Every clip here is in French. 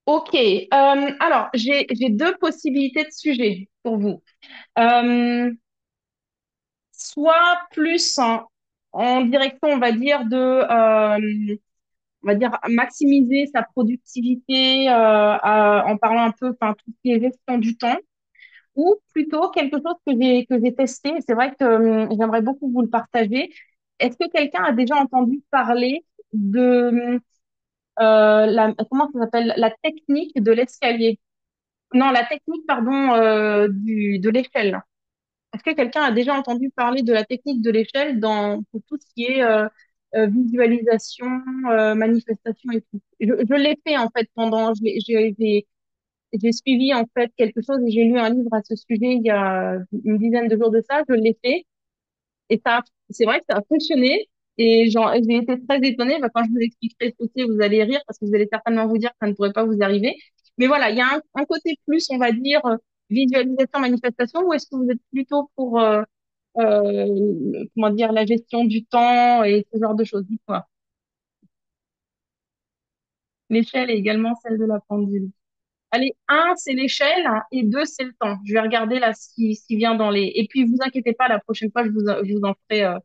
Ok. Alors, j'ai deux possibilités de sujets pour vous. Euh, Soit plus en direction, on va dire, on va dire, maximiser sa productivité en parlant un peu, enfin, tout ce qui est gestion du temps, ou plutôt quelque chose que j'ai testé. Et c'est vrai que j'aimerais beaucoup vous le partager. Est-ce que quelqu'un a déjà entendu parler de comment ça s'appelle? La technique de l'escalier. Non, la technique, pardon, de l'échelle. Est-ce que quelqu'un a déjà entendu parler de la technique de l'échelle pour tout ce qui est visualisation, manifestation et tout? Je l'ai fait en fait j'ai suivi en fait quelque chose et j'ai lu un livre à ce sujet il y a une dizaine de jours de ça. Je l'ai fait et c'est vrai que ça a fonctionné. Et j'ai été très étonnée. Bah, quand je vous expliquerai ce que c'est, vous allez rire parce que vous allez certainement vous dire que ça ne pourrait pas vous arriver. Mais voilà, il y a un côté plus, on va dire, visualisation, manifestation, ou est-ce que vous êtes plutôt pour, comment dire, la gestion du temps et ce genre de choses? Dites-moi. L'échelle est également celle de la pendule. Allez, un, c'est l'échelle et deux, c'est le temps. Je vais regarder là ce qui vient dans les. Et puis, vous inquiétez pas, la prochaine fois, je vous en ferai,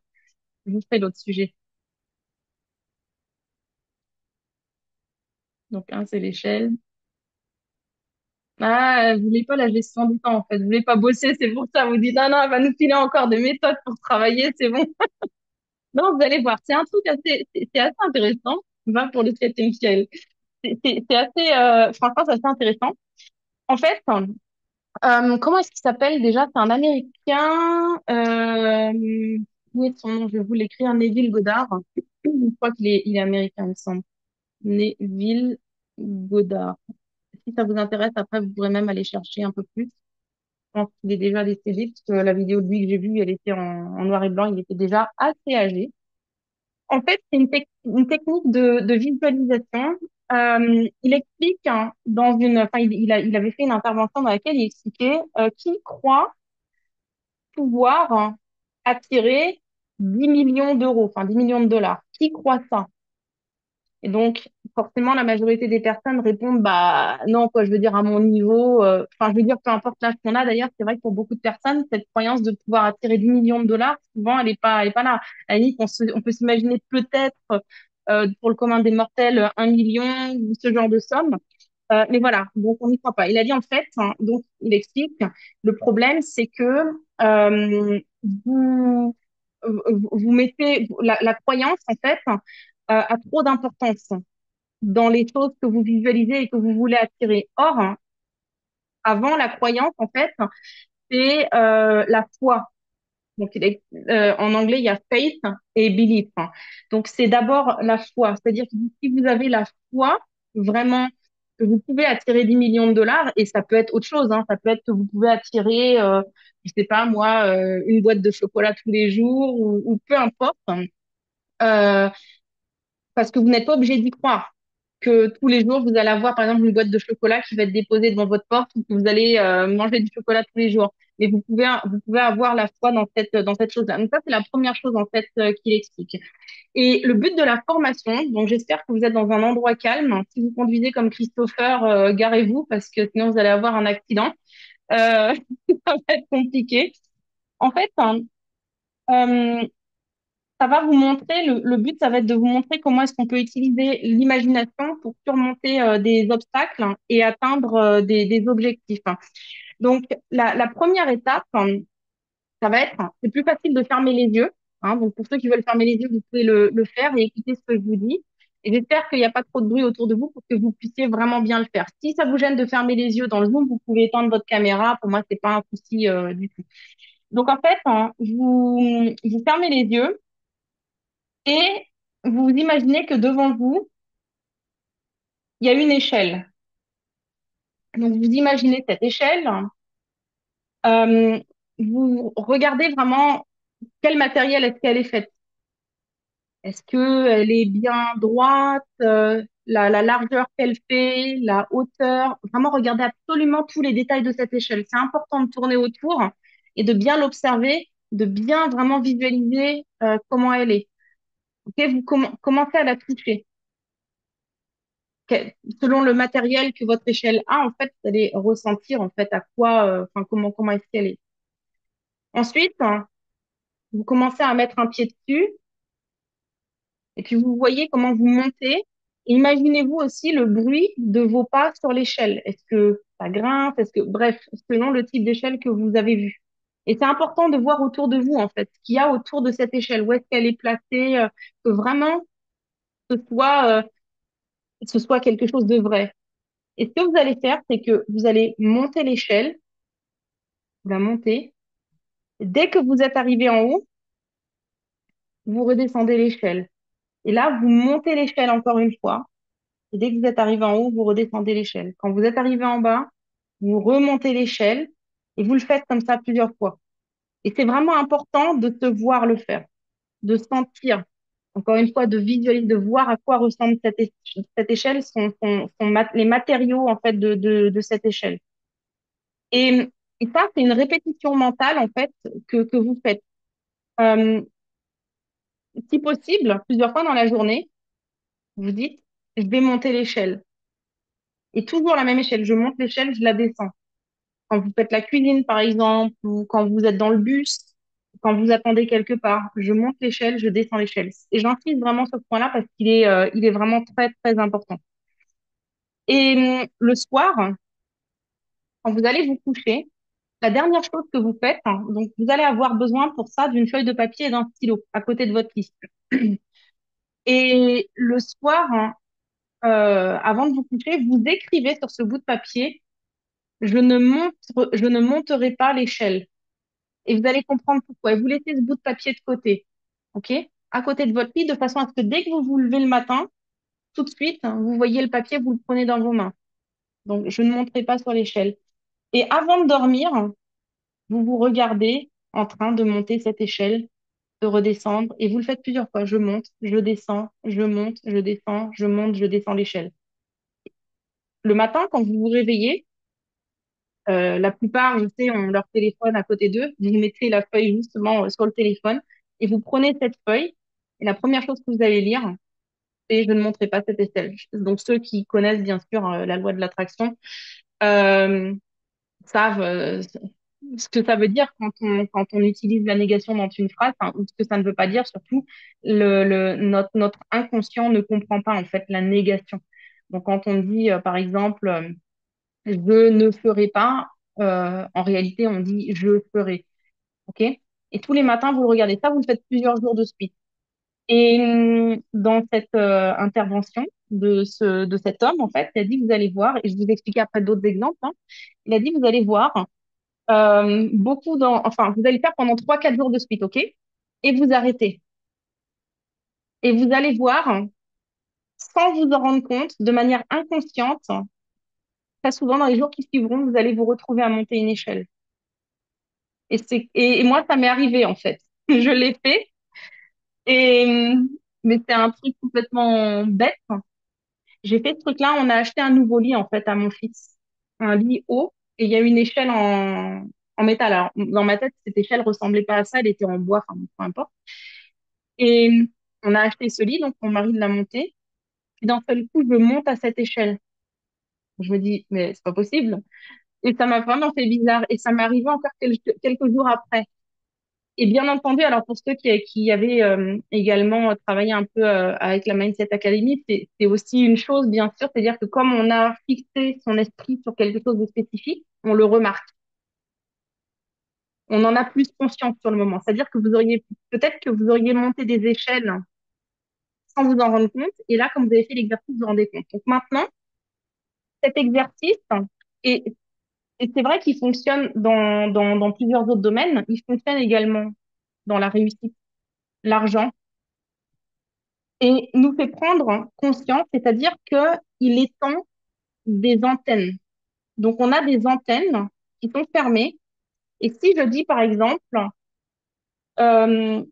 je vous ferai l'autre sujet. Donc, un, c'est l'échelle. Ah, vous voulez pas la gestion du temps, en fait. Vous voulez pas bosser, c'est pour ça. Vous dites, non, non, elle va nous filer encore des méthodes pour travailler, c'est bon. Non, vous allez voir, c'est un truc c'est assez intéressant. Va pour le septième ciel. C'est assez, franchement, c'est assez intéressant. En fait, comment est-ce qu'il s'appelle déjà? C'est un Américain. Où est son nom? Je vais vous l'écrire. Neville Goddard. Je crois qu'il est américain, il me semble. Neville Goddard. Si ça vous intéresse, après, vous pourrez même aller chercher un peu plus. Je pense qu'il est déjà décédé, parce que la vidéo de lui que j'ai vue, elle était en noir et blanc. Il était déjà assez âgé. En fait, c'est une technique de visualisation. Il explique enfin, il avait fait une intervention dans laquelle il expliquait qui croit pouvoir attirer 10 millions d'euros, enfin 10 millions de dollars. Qui croit ça? Et donc, forcément, la majorité des personnes répondent, bah non, quoi, je veux dire à mon niveau, enfin, je veux dire, peu importe l'âge qu'on a, d'ailleurs, c'est vrai que pour beaucoup de personnes, cette croyance de pouvoir attirer 10 millions de dollars, souvent, elle est pas là. À la limite, on peut s'imaginer peut-être, pour le commun des mortels, 1 million ou ce genre de somme. Mais voilà, donc on n'y croit pas. Il a dit en fait, donc il explique, le problème, c'est que vous, vous mettez la croyance, en fait, a trop d'importance dans les choses que vous visualisez et que vous voulez attirer. Or, avant la croyance, en fait, c'est la foi. Donc, en anglais, il y a faith et belief. Donc, c'est d'abord la foi. C'est-à-dire que si vous avez la foi, vraiment, que vous pouvez attirer 10 millions de dollars, et ça peut être autre chose, ça peut être que vous pouvez attirer, je sais pas moi, une boîte de chocolat tous les jours, ou peu importe, euh, parce que vous n'êtes pas obligé d'y croire. Que tous les jours, vous allez avoir, par exemple, une boîte de chocolat qui va être déposée devant votre porte ou que vous allez manger du chocolat tous les jours. Mais vous pouvez avoir la foi dans cette chose-là. Donc ça, c'est la première chose, en fait, qu'il explique. Et le but de la formation, donc j'espère que vous êtes dans un endroit calme. Si vous conduisez comme Christopher, garez-vous parce que sinon vous allez avoir un accident. Euh, ça va être compliqué. En fait, euh, ça va vous montrer, le but, ça va être de vous montrer comment est-ce qu'on peut utiliser l'imagination pour surmonter des obstacles et atteindre des objectifs. Donc, la première étape, ça va être, c'est plus facile de fermer les yeux. Donc, pour ceux qui veulent fermer les yeux, vous pouvez le faire et écouter ce que je vous dis. Et j'espère qu'il n'y a pas trop de bruit autour de vous pour que vous puissiez vraiment bien le faire. Si ça vous gêne de fermer les yeux dans le Zoom, vous pouvez éteindre votre caméra. Pour moi, c'est pas un souci du tout. Donc, en fait, vous fermez les yeux et vous imaginez que devant vous, il y a une échelle. Donc, vous imaginez cette échelle. euh, Vous regardez vraiment quel matériel est-ce qu'elle est faite. Est-ce que elle est bien droite, la largeur qu'elle fait, la hauteur. Vraiment regarder absolument tous les détails de cette échelle. C'est important de tourner autour et de bien l'observer, de bien vraiment visualiser comment elle est. Ok, vous commencez à la toucher. selon le matériel que votre échelle a, en fait, vous allez ressentir en fait à quoi, enfin comment est-ce qu'elle est. Ensuite, hein, vous commencez à mettre un pied dessus et puis vous voyez comment vous montez. Et imaginez-vous aussi le bruit de vos pas sur l'échelle. Est-ce que ça grince? Est-ce que, bref, selon le type d'échelle que vous avez vu. Et c'est important de voir autour de vous, en fait, ce qu'il y a autour de cette échelle. Où est-ce qu'elle est placée? Que vraiment ce soit, ce soit quelque chose de vrai. Et ce que vous allez faire, c'est que vous allez monter l'échelle, vous la montez. Dès que vous êtes arrivé en haut, vous redescendez l'échelle. Et là, vous montez l'échelle encore une fois. Et dès que vous êtes arrivé en haut, vous redescendez l'échelle. Quand vous êtes arrivé en bas, vous remontez l'échelle et vous le faites comme ça plusieurs fois. Et c'est vraiment important de te voir le faire, de sentir, encore une fois, de visualiser, de voir à quoi ressemble cette échelle, les matériaux en fait de cette échelle. Et, et ça, c'est une répétition mentale en fait que vous faites. Euh, Si possible, plusieurs fois dans la journée, vous dites, je vais monter l'échelle. Et toujours la même échelle. Je monte l'échelle, je la descends. Quand vous faites la cuisine, par exemple, ou quand vous êtes dans le bus, quand vous attendez quelque part, je monte l'échelle, je descends l'échelle. Et j'insiste vraiment sur ce point-là parce il est vraiment très, très important. Et le soir, quand vous allez vous coucher, la dernière chose que vous faites, hein, donc vous allez avoir besoin pour ça d'une feuille de papier et d'un stylo à côté de votre liste. Et le soir, hein, avant de vous coucher, vous écrivez sur ce bout de papier, je ne monterai pas l'échelle. Et vous allez comprendre pourquoi. Et vous laissez ce bout de papier de côté, ok? À côté de votre lit, de façon à ce que dès que vous vous levez le matin, tout de suite, hein, vous voyez le papier, vous le prenez dans vos mains. Donc, je ne monterai pas sur l'échelle. Et avant de dormir, vous vous regardez en train de monter cette échelle, de redescendre, et vous le faites plusieurs fois. Je monte, je descends, je monte, je descends, je monte, je descends l'échelle. Le matin, quand vous vous réveillez, la plupart, je sais, ont leur téléphone à côté d'eux. Vous mettez la feuille justement sur le téléphone et vous prenez cette feuille. Et la première chose que vous allez lire, c'est je ne montrerai pas cette échelle. Donc ceux qui connaissent bien sûr la loi de l'attraction euh, savent ce que ça veut dire quand on utilise la négation dans une phrase, hein, ou ce que ça ne veut pas dire surtout. Notre inconscient ne comprend pas en fait la négation. Donc quand on dit par exemple je ne ferai pas. En réalité, on dit je ferai. OK? Et tous les matins, vous le regardez. Ça, vous le faites plusieurs jours de suite. Et dans cette intervention de cet homme, en fait, il a dit, vous allez voir, et je vais vous expliquer après d'autres exemples, hein. Il a dit, vous allez voir enfin, vous allez faire pendant 3, 4 jours de suite, OK? Et vous arrêtez. Et vous allez voir, sans vous en rendre compte, de manière inconsciente, très souvent dans les jours qui suivront, vous allez vous retrouver à monter une échelle. Et moi, ça m'est arrivé en fait. Je l'ai fait, et, mais c'est un truc complètement bête. J'ai fait ce truc-là, on a acheté un nouveau lit en fait à mon fils. Un lit haut, et il y a une échelle en métal. Alors, dans ma tête, cette échelle ressemblait pas à ça, elle était en bois, enfin, peu importe. Et on a acheté ce lit, donc mon mari l'a monté. Et d'un seul coup, je monte à cette échelle. Je me dis, mais c'est pas possible. Et ça m'a vraiment fait bizarre. Et ça m'est arrivé encore quelques jours après. Et bien entendu, alors pour ceux qui avaient également travaillé un peu avec la Mindset Academy, c'est aussi une chose, bien sûr, c'est-à-dire que comme on a fixé son esprit sur quelque chose de spécifique, on le remarque. On en a plus conscience sur le moment. C'est-à-dire que peut-être que vous auriez monté des échelles sans vous en rendre compte. Et là, comme vous avez fait l'exercice, vous vous rendez compte. Donc maintenant, cet exercice, et, et c'est vrai qu'il fonctionne dans plusieurs autres domaines, il fonctionne également dans la réussite, l'argent, et nous fait prendre conscience, c'est-à-dire que il est temps des antennes. Donc, on a des antennes qui sont fermées. Et si je dis, par exemple, euh,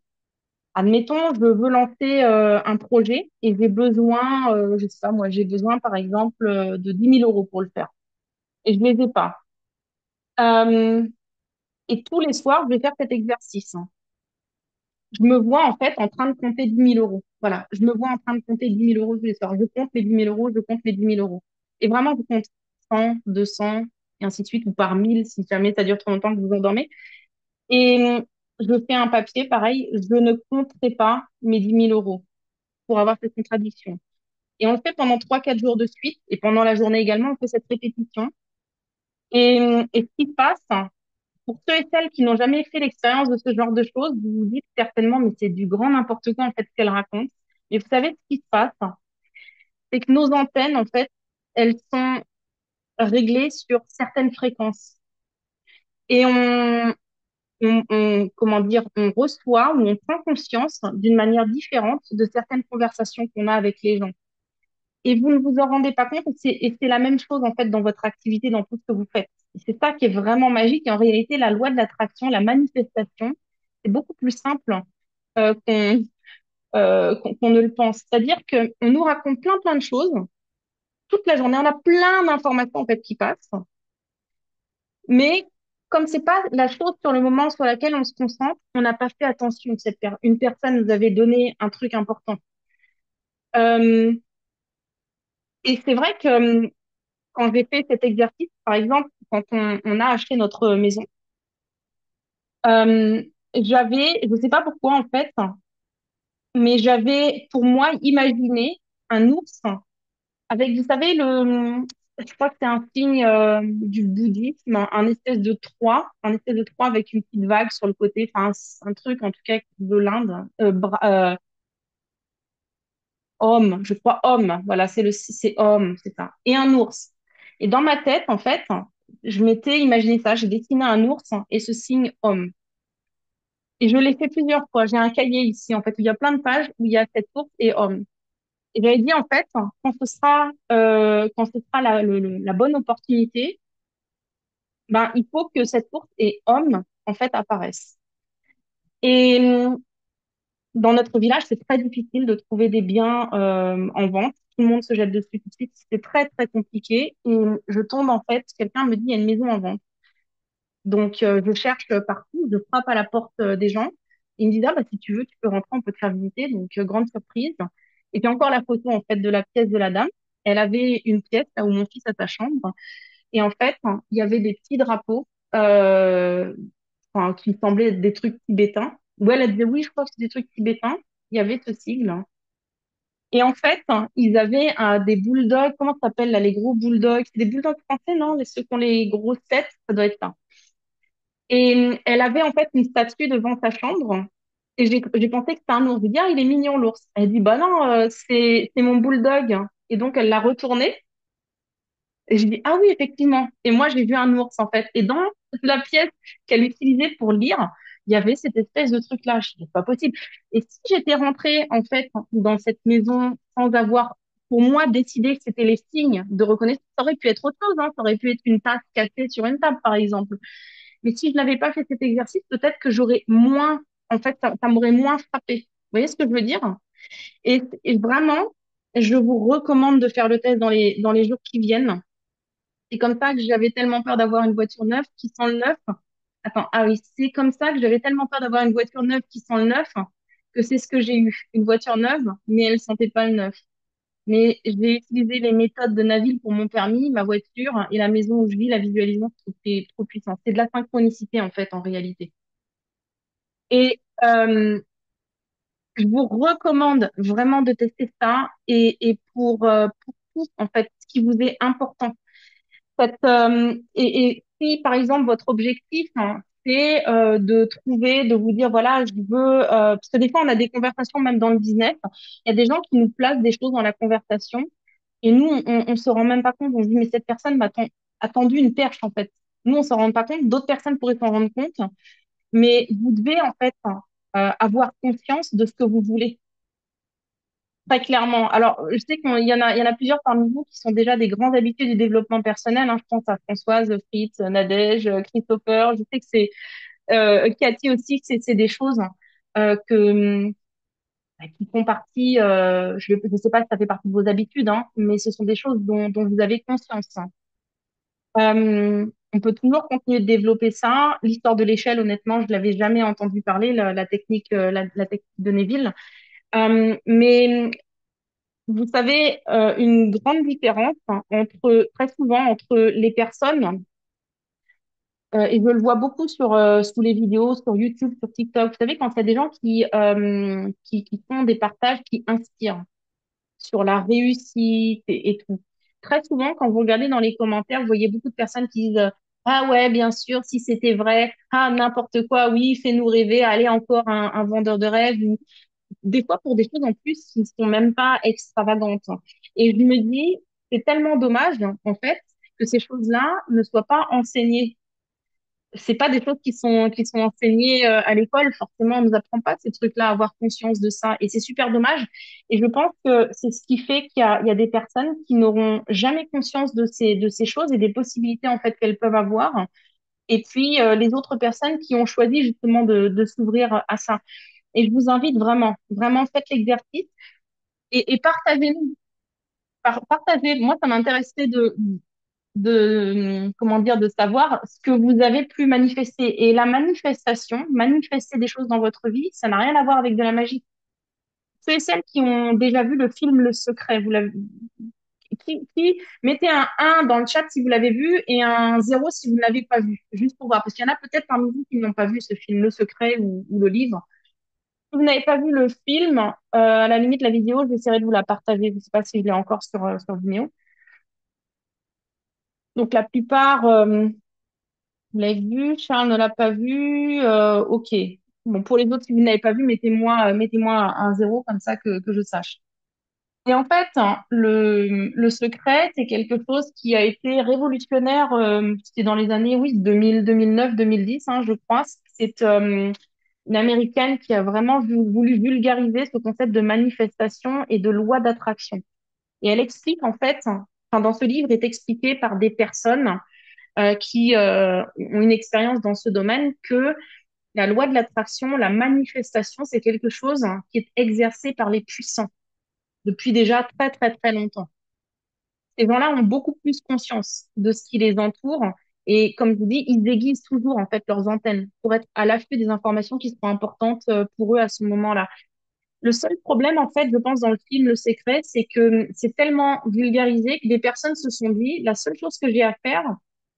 admettons, je veux lancer un projet et j'ai besoin, je sais pas, moi, j'ai besoin, par exemple, de 10 000 € pour le faire. Et je les ai pas. Euh, et tous les soirs, je vais faire cet exercice. Je me vois, en fait, en train de compter 10 000 €. Voilà, je me vois en train de compter 10 000 euros tous les soirs. Je compte les 10 000 euros, je compte les 10 000 euros. Et vraiment, je compte 100, 200, et ainsi de suite, ou par 1000 si jamais ça dure trop longtemps que vous endormez. Et je fais un papier, pareil, je ne compterai pas mes 10 000 euros pour avoir cette contradiction. Et on le fait pendant 3, 4 jours de suite, et pendant la journée également, on fait cette répétition. Et ce qui se passe, pour ceux et celles qui n'ont jamais fait l'expérience de ce genre de choses, vous vous dites certainement, mais c'est du grand n'importe quoi, en fait, ce qu'elle raconte. Mais vous savez ce qui se passe, c'est que nos antennes, en fait, elles sont réglées sur certaines fréquences. Et comment dire, on reçoit ou on prend conscience d'une manière différente de certaines conversations qu'on a avec les gens. Et vous ne vous en rendez pas compte, et c'est la même chose, en fait, dans votre activité, dans tout ce que vous faites. Et c'est ça qui est vraiment magique. Et en réalité, la loi de l'attraction, la manifestation, c'est beaucoup plus simple euh, qu'on qu'on ne le pense. C'est-à-dire qu'on nous raconte plein de choses toute la journée. On a plein d'informations en fait qui passent, mais comme c'est pas la chose sur le moment sur laquelle on se concentre, on n'a pas fait attention. Une personne nous avait donné un truc important. Euh, et c'est vrai que quand j'ai fait cet exercice, par exemple, quand on a acheté notre maison, euh, je sais pas pourquoi en fait, mais j'avais pour moi imaginé un ours avec, vous savez, je crois que c'est un signe du bouddhisme, un espèce de trois avec une petite vague sur le côté, enfin un truc en tout cas de l'Inde, homme, je crois homme, voilà, c'est homme, c'est ça, et un ours. Et dans ma tête, en fait, je m'étais imaginé ça, j'ai dessiné un ours et ce signe homme. Et je l'ai fait plusieurs fois. J'ai un cahier ici, en fait, où il y a plein de pages où il y a cet ours et homme. Et j'avais dit, en fait, quand ce sera la bonne opportunité, ben, il faut que cette course et homme, en fait, apparaissent. Et dans notre village, c'est très difficile de trouver des biens en vente. Tout le monde se jette dessus tout de suite. C'est très compliqué. Et je tombe, en fait, quelqu'un me dit, il y a une maison en vente. Donc, je cherche partout, je frappe à la porte des gens. Ils me disent, ah, bah, si tu veux, tu peux rentrer, on peut te faire visiter. Donc, grande surprise. Et puis encore la photo, en fait, de la pièce de la dame. Elle avait une pièce là où mon fils a sa chambre. Et en fait, il y avait des petits drapeaux, enfin, qui semblaient être des trucs tibétains. Où elle disait, oui, je crois que c'est des trucs tibétains. Il y avait ce sigle. Et en fait, ils avaient des bulldogs, comment ça s'appelle là, les gros bulldogs? C'est des bulldogs français, non? Ceux qui ont les grosses têtes, ça doit être ça. Et elle avait en fait une statue devant sa chambre. Et j'ai pensé que c'était un ours. J'ai dit, ah, il est mignon l'ours. Elle dit, bah non, c'est mon bulldog. Et donc, elle l'a retourné. Et j'ai dit, ah oui, effectivement. Et moi, j'ai vu un ours, en fait. Et dans la pièce qu'elle utilisait pour lire, il y avait cette espèce de truc-là. Je dis, c'est pas possible. Et si j'étais rentrée, en fait, dans cette maison sans avoir, pour moi, décidé que c'était les signes de reconnaissance, ça aurait pu être autre chose, hein. Ça aurait pu être une tasse cassée sur une table, par exemple. Mais si je n'avais pas fait cet exercice, peut-être que j'aurais moins, en fait, ça m'aurait moins frappé. Vous voyez ce que je veux dire? Et vraiment, je vous recommande de faire le test dans les jours qui viennent. C'est comme ça que j'avais tellement peur d'avoir une voiture neuve qui sent le neuf. Attends, ah oui, c'est comme ça que j'avais tellement peur d'avoir une voiture neuve qui sent le neuf que c'est ce que j'ai eu. Une voiture neuve, mais elle sentait pas le neuf. Mais j'ai utilisé les méthodes de Navill pour mon permis, ma voiture et la maison où je vis, la visualisation, c'est trop puissant. C'est de la synchronicité, en fait, en réalité. Et je vous recommande vraiment de tester ça pour tout, en fait, ce qui vous est important. Et si, par exemple, votre objectif, hein, c'est de trouver, de vous dire, voilà, je veux, parce que des fois, on a des conversations même dans le business, il y a des gens qui nous placent des choses dans la conversation et nous, on se rend même pas compte, on se dit, mais cette personne a tendu une perche, en fait. Nous, on s'en rend pas compte, d'autres personnes pourraient s'en rendre compte, mais vous devez, en fait, avoir conscience de ce que vous voulez. Très clairement. Alors, je sais il y en a plusieurs parmi vous qui sont déjà des grands habitués du développement personnel, hein. Je pense à Françoise, Fritz, Nadège, Christopher. Je sais que c'est Cathy aussi, que c'est des choses qui font partie. Je sais pas si ça fait partie de vos habitudes, hein, mais ce sont des choses dont vous avez conscience, hein. On peut toujours continuer de développer ça. L'histoire de l'échelle, honnêtement, je l'avais jamais entendu parler, la technique, la technique de Neville. Mais vous savez, une grande différence entre, très souvent, entre les personnes, et je le vois beaucoup sous les vidéos, sur YouTube, sur TikTok. Vous savez, quand il y a des gens qui font des partages qui inspirent sur la réussite et tout. Très souvent, quand vous regardez dans les commentaires, vous voyez beaucoup de personnes qui disent ah ouais, bien sûr, si c'était vrai, ah n'importe quoi, oui, fais-nous rêver, allez, encore un vendeur de rêve, ou des fois pour des choses en plus qui ne sont même pas extravagantes. Et je me dis, c'est tellement dommage, en fait, que ces choses-là ne soient pas enseignées. C'est pas des choses qui sont enseignées à l'école. Forcément, on nous apprend pas ces trucs-là, à avoir conscience de ça. Et c'est super dommage. Et je pense que c'est ce qui fait qu'il y a des personnes qui n'auront jamais conscience de ces choses et des possibilités, en fait, qu'elles peuvent avoir. Et puis, les autres personnes qui ont choisi justement de s'ouvrir à ça. Et je vous invite vraiment, vraiment, faites l'exercice et partagez-nous. Partagez. Moi, ça m'intéressait comment dire, de savoir ce que vous avez pu manifester. Et la manifestation, manifester des choses dans votre vie, ça n'a rien à voir avec de la magie. Ceux et celles qui ont déjà vu le film Le Secret, mettez un 1 dans le chat si vous l'avez vu et un 0 si vous ne l'avez pas vu, juste pour voir. Parce qu'il y en a peut-être parmi vous qui n'ont pas vu ce film Le Secret ou le livre. Si vous n'avez pas vu le film, à la limite, la vidéo, j'essaierai de vous la partager. Je ne sais pas si je l'ai encore sur Vimeo. Donc, la plupart, vous l'avez vu, Charles ne l'a pas vu. Ok. Bon, pour les autres, si vous n'avez pas vu, mettez-moi un zéro comme ça que je sache. Et en fait, hein, le secret, c'est quelque chose qui a été révolutionnaire. C'était dans les années, oui, 2000, 2009, 2010, hein, je crois. C'est une Américaine qui a vraiment voulu vulgariser ce concept de manifestation et de loi d'attraction. Et elle explique en fait, enfin, dans ce livre est expliqué par des personnes qui ont une expérience dans ce domaine, que la loi de l'attraction, la manifestation, c'est quelque chose qui est exercé par les puissants depuis déjà très, très, très longtemps. Ces gens-là ont beaucoup plus conscience de ce qui les entoure et, comme je vous dis, ils aiguisent toujours en fait leurs antennes pour être à l'affût des informations qui seront importantes pour eux à ce moment-là. Le seul problème, en fait, je pense, dans le film Le Secret, c'est que c'est tellement vulgarisé que des personnes se sont dit, la seule chose que j'ai à faire,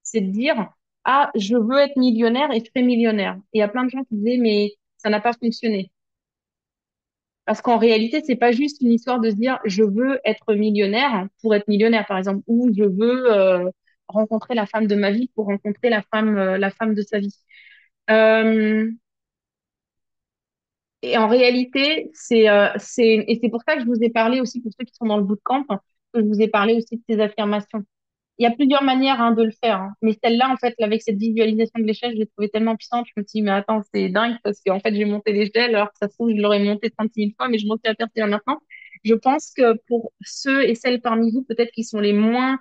c'est de dire, ah, je veux être millionnaire et je serai millionnaire. Et il y a plein de gens qui disaient, mais ça n'a pas fonctionné. Parce qu'en réalité, c'est pas juste une histoire de se dire, je veux être millionnaire pour être millionnaire, par exemple, ou je veux rencontrer la femme de ma vie pour rencontrer la femme de sa vie. Euh, Et en réalité, et c'est pour ça que je vous ai parlé aussi, pour ceux qui sont dans le bootcamp, que je vous ai parlé aussi de ces affirmations. Il y a plusieurs manières de le faire, hein. Mais celle-là, en fait, avec cette visualisation de l'échelle, je l'ai trouvée tellement puissante. Je me suis dit, mais attends, c'est dingue parce qu'en fait, j'ai monté l'échelle, alors que ça se trouve, je l'aurais monté 36 000 fois, mais je monte à faire là maintenant. Je pense que pour ceux et celles parmi vous, peut-être qui sont les moins,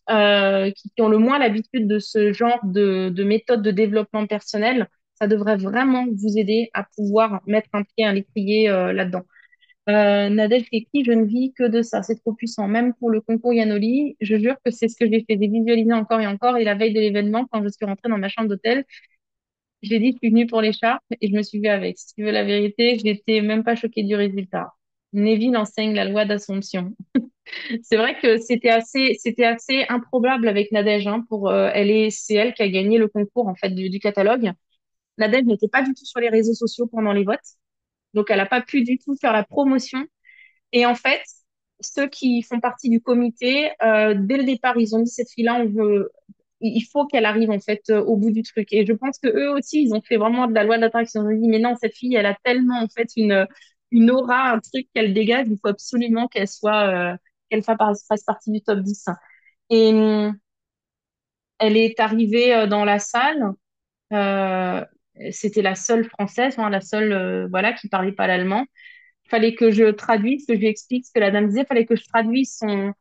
qui ont le moins l'habitude de ce genre de méthode de développement personnel, ça devrait vraiment vous aider à pouvoir mettre un pied à l'étrier là-dedans. Nadège qui écrit, je ne vis que de ça, c'est trop puissant. Même pour le concours Yanoli, je jure que c'est ce que j'ai fait, j'ai visualisé encore et encore. Et la veille de l'événement, quand je suis rentrée dans ma chambre d'hôtel, j'ai dit, je suis venue pour l'écharpe et je me suis vue avec. Si tu veux la vérité, j'étais même pas choquée du résultat. Neville enseigne la loi d'Assomption. C'est vrai que c'était assez improbable avec Nadège, hein, c'est elle qui a gagné le concours, en fait, du catalogue. Nadège n'était pas du tout sur les réseaux sociaux pendant les votes. Donc, elle n'a pas pu du tout faire la promotion. Et en fait, ceux qui font partie du comité, dès le départ, ils ont dit, cette fille-là, il faut qu'elle arrive, en fait, au bout du truc. Et je pense que eux aussi, ils ont fait vraiment de la loi d'attraction. Ils ont dit, mais non, cette fille, elle a tellement, en fait, une aura, un truc qu'elle dégage. Il faut absolument qu'elle fasse partie du top 10. Et elle est arrivée dans la salle. Euh, C'était la seule française, hein, la seule, voilà, qui parlait pas l'allemand. Fallait que je traduise, que je lui explique ce que la dame disait, fallait que je traduise son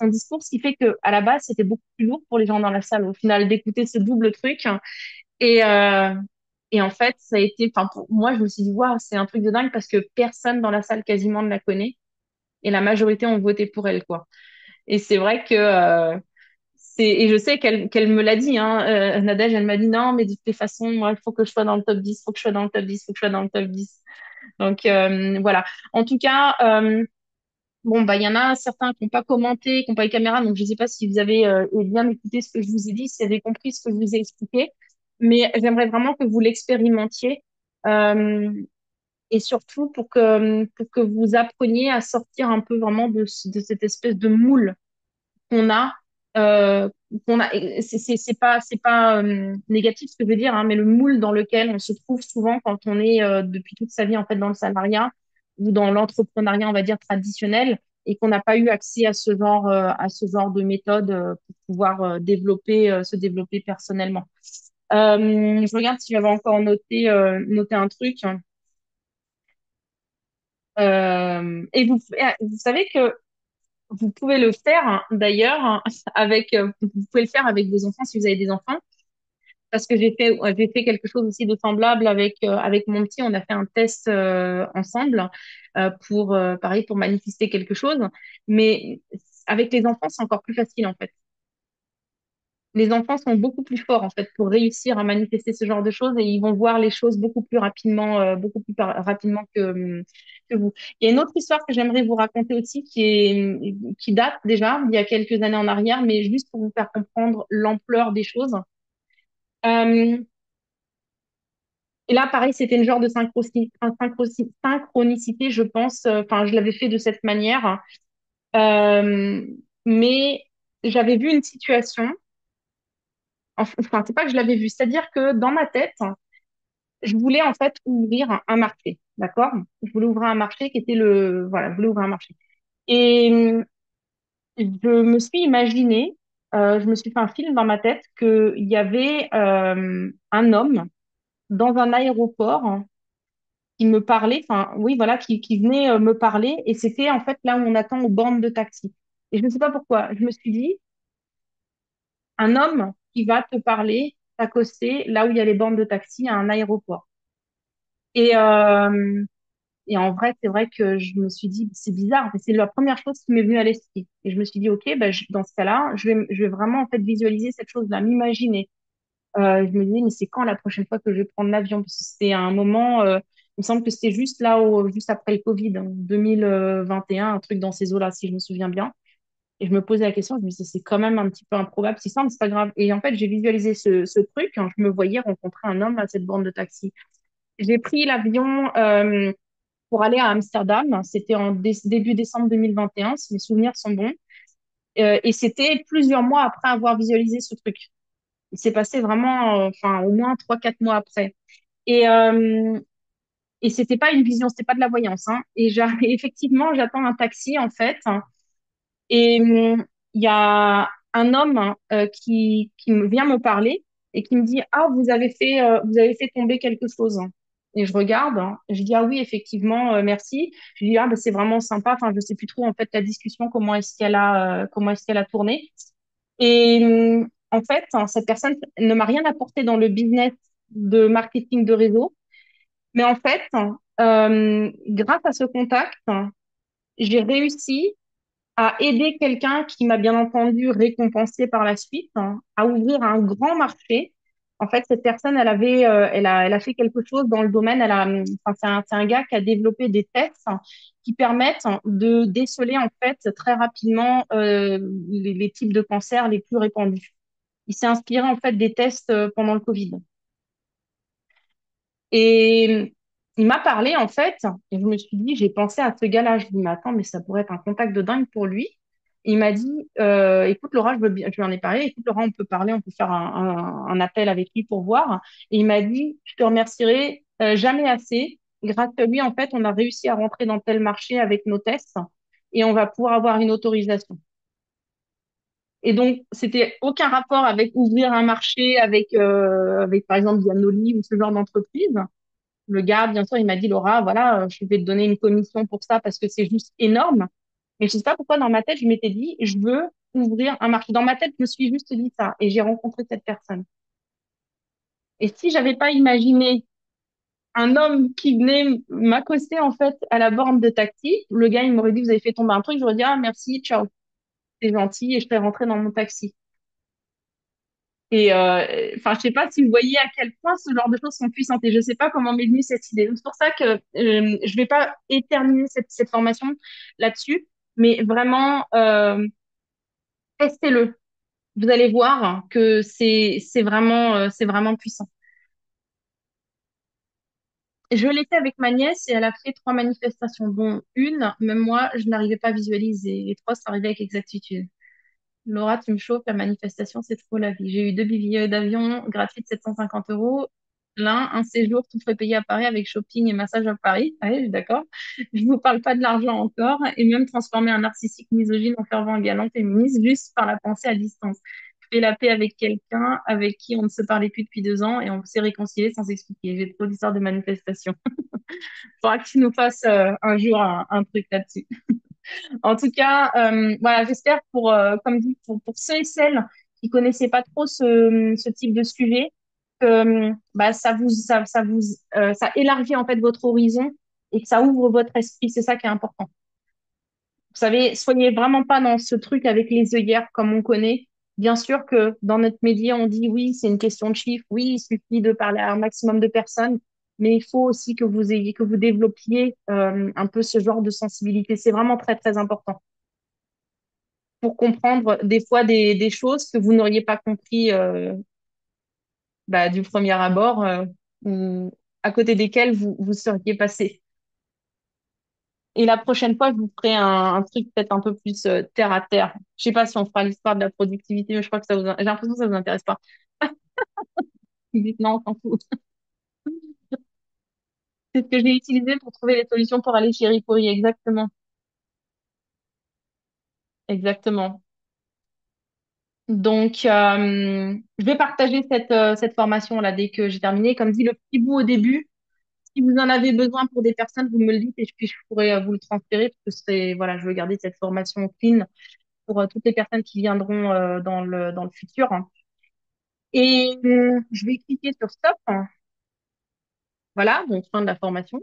discours, ce qui fait que à la base, c'était beaucoup plus lourd pour les gens dans la salle, au final, d'écouter ce double truc. Et, euh, et en fait, ça a été, enfin, pour moi, je me suis dit, waouh, c'est un truc de dingue parce que personne dans la salle quasiment ne la connaît et la majorité ont voté pour elle, quoi. Et c'est vrai que, et je sais qu'elle me l'a dit, hein, Nadège, elle m'a dit, non, mais de toutes les façons, moi, il faut que je sois dans le top 10, il faut que je sois dans le top 10, il faut que je sois dans le top 10. Donc voilà. En tout cas, bon bah il y en a certains qui n'ont pas commenté, qui n'ont pas les caméras, donc je ne sais pas si vous avez bien écouté ce que je vous ai dit, si vous avez compris ce que je vous ai expliqué, mais j'aimerais vraiment que vous l'expérimentiez. Euh, et surtout pour que vous appreniez à sortir un peu vraiment de cette espèce de moule qu'on a, euh, qu'on a. Et c'est pas négatif ce que je veux dire, hein, mais le moule dans lequel on se trouve souvent quand on est depuis toute sa vie en fait dans le salariat ou dans l'entrepreneuriat, on va dire traditionnel, et qu'on n'a pas eu accès à ce genre de méthode pour pouvoir se développer personnellement. Je regarde si j'avais encore noté un truc. Et vous savez que vous pouvez le faire d'ailleurs avec, vous pouvez le faire avec vos enfants si vous avez des enfants, parce que j'ai fait quelque chose aussi de semblable avec mon petit. On a fait un test ensemble pour, pareil, pour manifester quelque chose, mais avec les enfants, c'est encore plus facile en fait. Les enfants sont beaucoup plus forts en fait pour réussir à manifester ce genre de choses et ils vont voir les choses rapidement que vous. Il y a une autre histoire que j'aimerais vous raconter aussi qui date déjà il y a quelques années en arrière, mais juste pour vous faire comprendre l'ampleur des choses. Euh, et là, pareil, c'était une genre de synchronicité, je pense. Enfin, je l'avais fait de cette manière, Euh, mais j'avais vu une situation. Enfin, c'est pas que je l'avais vu, c'est-à-dire que dans ma tête, je voulais en fait ouvrir un marché, d'accord? Je voulais ouvrir un marché qui était voilà, je voulais ouvrir un marché. Et je me suis imaginé, je me suis fait un film dans ma tête qu'il y avait un homme dans un aéroport qui me parlait, enfin oui, voilà, qui venait me parler, et c'était en fait là où on attend aux bornes de taxi. Et je ne sais pas pourquoi, je me suis dit, un homme qui va te parler, t'accoster là où il y a les bornes de taxi à un aéroport. Et, euh, Et en vrai, c'est vrai que je me suis dit, c'est bizarre, mais c'est la première chose qui m'est venue à l'esprit. Et je me suis dit, OK, bah, dans ce cas-là, je vais vraiment en fait visualiser cette chose-là, m'imaginer. Je me disais, mais c'est quand la prochaine fois que je vais prendre l'avion? Parce que c'était un moment, il me semble que c'était juste là, juste après le Covid, en 2021, un truc dans ces eaux-là, si je me souviens bien. Et je me posais la question, je me disais, c'est quand même un petit peu improbable, c'est ça, mais c'est pas grave. Et en fait, j'ai visualisé ce truc, hein, je me voyais rencontrer un homme à cette borne de taxi. J'ai pris l'avion, pour aller à Amsterdam. C'était en début décembre 2021, si mes souvenirs sont bons. Et c'était plusieurs mois après avoir visualisé ce truc. Il s'est passé vraiment, enfin, au moins 3, 4 mois après. Et, euh, et c'était pas une vision, c'était pas de la voyance, hein. Et effectivement, j'attends un taxi, en fait. Et il y a un homme qui vient me parler et qui me dit, ah, vous avez fait tomber quelque chose. Et je regarde, hein, je dis, ah oui, effectivement, merci. Je dis, ah, bah, c'est vraiment sympa. Enfin, je sais plus trop, en fait, la discussion, comment est-ce qu'elle a tourné. Et en fait, hein, cette personne ne m'a rien apporté dans le business de marketing de réseau. Mais en fait, grâce à ce contact, j'ai réussi à aider quelqu'un qui m'a bien entendu récompensé par la suite, hein, à ouvrir un grand marché. En fait, cette personne, elle a fait quelque chose dans le domaine. Enfin, c'est un gars qui a développé des tests qui permettent de déceler en fait très rapidement les types de cancers les plus répandus. Il s'est inspiré en fait des tests pendant le Covid. Et il m'a parlé, en fait, et je me suis dit, j'ai pensé à ce gars-là. Je lui ai dit, mais attends, mais ça pourrait être un contact de dingue pour lui. Et il m'a dit, écoute, Laura, je veux bien, je lui en ai parlé. Écoute, Laura, on peut parler, on peut faire un appel avec lui pour voir. Et il m'a dit, je te remercierai jamais assez. Grâce à lui, en fait, on a réussi à rentrer dans tel marché avec nos tests et on va pouvoir avoir une autorisation. Et donc, c'était aucun rapport avec ouvrir un marché avec par exemple, Vianoli ou ce genre d'entreprise. Le gars, bien sûr, il m'a dit, Laura, voilà, je vais te donner une commission pour ça parce que c'est juste énorme. Mais je sais pas pourquoi dans ma tête, je m'étais dit, je veux ouvrir un marché. Dans ma tête, je me suis juste dit ça et j'ai rencontré cette personne. Et si j'avais pas imaginé un homme qui venait m'accoster en fait à la borne de taxi, le gars, il m'aurait dit, vous avez fait tomber un truc, j'aurais dit, ah, merci, ciao, c'est gentil, et je serais rentrée dans mon taxi. Et enfin, je sais pas si vous voyez à quel point ce genre de choses sont puissantes. Et je sais pas comment m'est venue cette idée. Donc, c'est pour ça que je vais pas éterminer cette formation là-dessus, mais vraiment testez-le. Vous allez voir que c'est vraiment puissant. Je l'ai fait avec ma nièce et elle a fait trois manifestations, dont une, même moi, je n'arrivais pas à visualiser. Les trois sont arrivés avec exactitude. Laura, tu me chauffes, la manifestation, c'est trop la vie. J'ai eu deux billets d'avion gratuits de 750 euros. L'un, un séjour tout frais payé à Paris avec shopping et massage à Paris. Ah oui, je suis d'accord. Je vous parle pas de l'argent encore. Et même transformer un narcissique misogyne en fervent galant féministe juste par la pensée à distance. Je fais la paix avec quelqu'un avec qui on ne se parlait plus depuis 2 ans et on s'est réconcilié sans expliquer. J'ai trop d'histoires de manifestation. Faudra que tu nous fasses un jour un truc là-dessus. En tout cas, voilà, j'espère pour, comme dit, pour ceux et celles qui connaissaient pas trop ce type de sujet, que bah, ça élargit en fait votre horizon et que ça ouvre votre esprit. C'est ça qui est important. Vous savez, soyez vraiment pas dans ce truc avec les œillères comme on connaît. Bien sûr que dans notre média, on dit oui, c'est une question de chiffres, oui, il suffit de parler à un maximum de personnes, mais il faut aussi que vous développiez un peu ce genre de sensibilité. C'est vraiment très, très important pour comprendre des fois des choses que vous n'auriez pas compris bah, du premier abord ou à côté desquelles vous seriez passé. Et la prochaine fois, je vous ferai un truc peut-être un peu plus terre à terre. Je sais pas si on fera l'histoire de la productivité, mais je crois que j'ai l'impression que ça vous intéresse pas. Vous dites non, on s'en fout. C'est ce que j'ai utilisé pour trouver les solutions pour aller chez Ripori. Exactement. Exactement. Donc, je vais partager cette formation-là dès que j'ai terminé. Comme dit, le petit bout au début, si vous en avez besoin pour des personnes, vous me le dites et puis je pourrais vous le transférer parce que voilà, je veux garder cette formation clean pour toutes les personnes qui viendront dans le futur. Et je vais cliquer sur stop. Voilà, donc fin de la formation.